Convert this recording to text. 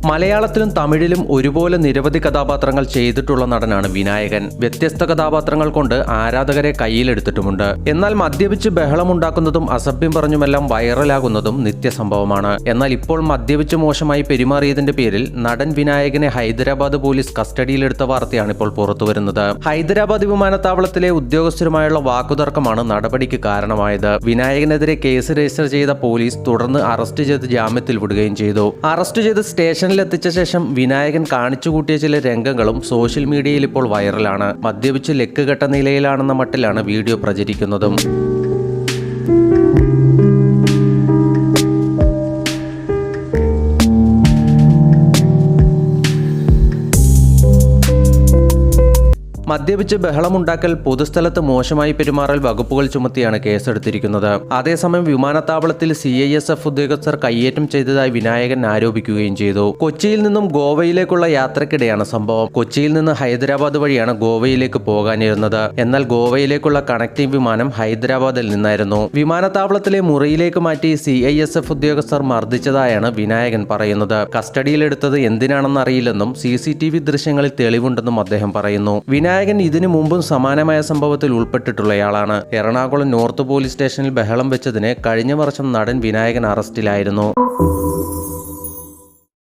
മലയാളത്തിലും തമിഴിലും ഒരുപോലെ നിരവധി കഥാപാത്രങ്ങൾ ചെയ്തിട്ടുള്ള നടനാണ് വിനായകൻ. വ്യത്യസ്ത കഥാപാത്രങ്ങൾ കൊണ്ട് ആരാധകരെ കയ്യിലെടുത്തിട്ടുമുണ്ട്. എന്നാൽ മദ്യപിച്ച് ബഹളമുണ്ടാക്കുന്നതും അസഭ്യം പറഞ്ഞുമെല്ലാം വൈറലാകുന്നതും നിത്യസംഭവമാണ്. എന്നാൽ ഇപ്പോൾ മദ്യപിച്ച് മോശമായി പെരുമാറിയതിന്റെ പേരിൽ നടൻ വിനായകനെ ഹൈദരാബാദ് പോലീസ് കസ്റ്റഡിയിലെടുത്ത വാർത്തയാണ് ഇപ്പോൾ പുറത്തുവരുന്നത്. ഹൈദരാബാദ് വിമാനത്താവളത്തിലെ ഉദ്യോഗസ്ഥരുമായുള്ള വാക്കുതർക്കമാണ് നടപടിക്ക് കാരണമായത്. വിനായകനെതിരെ കേസ് രജിസ്റ്റർ ചെയ്ത പോലീസ് തുടർന്ന് അറസ്റ്റ് ചെയ്ത് ജാമ്യത്തിൽ വിടുകയും ചെയ്തു. അറസ്റ്റ് ചെയ്ത് സ്റ്റേഷനിലെത്തിച്ച ശേഷം വിനായകൻ കാണിച്ചുകൂട്ടിയ ചില രംഗങ്ങളും സോഷ്യൽ മീഡിയയിൽ ഇപ്പോൾ വൈറലാണ്. മദ്യപിച്ച് ലെക്ക് കെട്ട നിലയിലാണെന്ന മട്ടിലാണ് വീഡിയോ പ്രചരിക്കുന്നതും. മദ്യപിച്ച് ബഹളമുണ്ടാക്കൽ, പൊതുസ്ഥലത്ത് മോശമായി പെരുമാറൽ വകുപ്പുകൾ ചുമത്തിയാണ് കേസെടുത്തിരിക്കുന്നത്. അതേസമയം വിമാനത്താവളത്തിൽ CISF ഉദ്യോഗസ്ഥർ കയ്യേറ്റം ചെയ്തതായി വിനായകൻ ആരോപിക്കുകയും ചെയ്തു. കൊച്ചിയിൽ നിന്നും ഗോവയിലേക്കുള്ള യാത്രക്കിടെയാണ് സംഭവം. കൊച്ചിയിൽ നിന്ന് ഹൈദരാബാദ് വഴിയാണ് ഗോവയിലേക്ക് പോകാനിരുന്നത്. എന്നാൽ ഗോവയിലേക്കുള്ള കണക്റ്റിംഗ് വിമാനം ഹൈദരാബാദിൽ നിന്നായിരുന്നു. വിമാനത്താവളത്തിലെ മുറിയിലേക്ക് മാറ്റി CISF ഉദ്യോഗസ്ഥർ മർദ്ദിച്ചതായാണ് വിനായകൻ പറയുന്നത്. കസ്റ്റഡിയിലെടുത്തത് എന്തിനാണെന്ന് അറിയില്ലെന്നും CCTV ദൃശ്യങ്ങളിൽ തെളിവുണ്ടെന്നും അദ്ദേഹം പറയുന്നു. വിനായകൻ ഇതിനു മുമ്പും സമാനമായ സംഭവത്തിൽ ഉൾപ്പെട്ടിട്ടുള്ളയാളാണ്. എറണാകുളം നോർത്ത് പോലീസ് സ്റ്റേഷനിൽ ബഹളം വെച്ചതിന് കഴിഞ്ഞ വർഷം നടൻ വിനായകൻ അറസ്റ്റിലായിരുന്നു.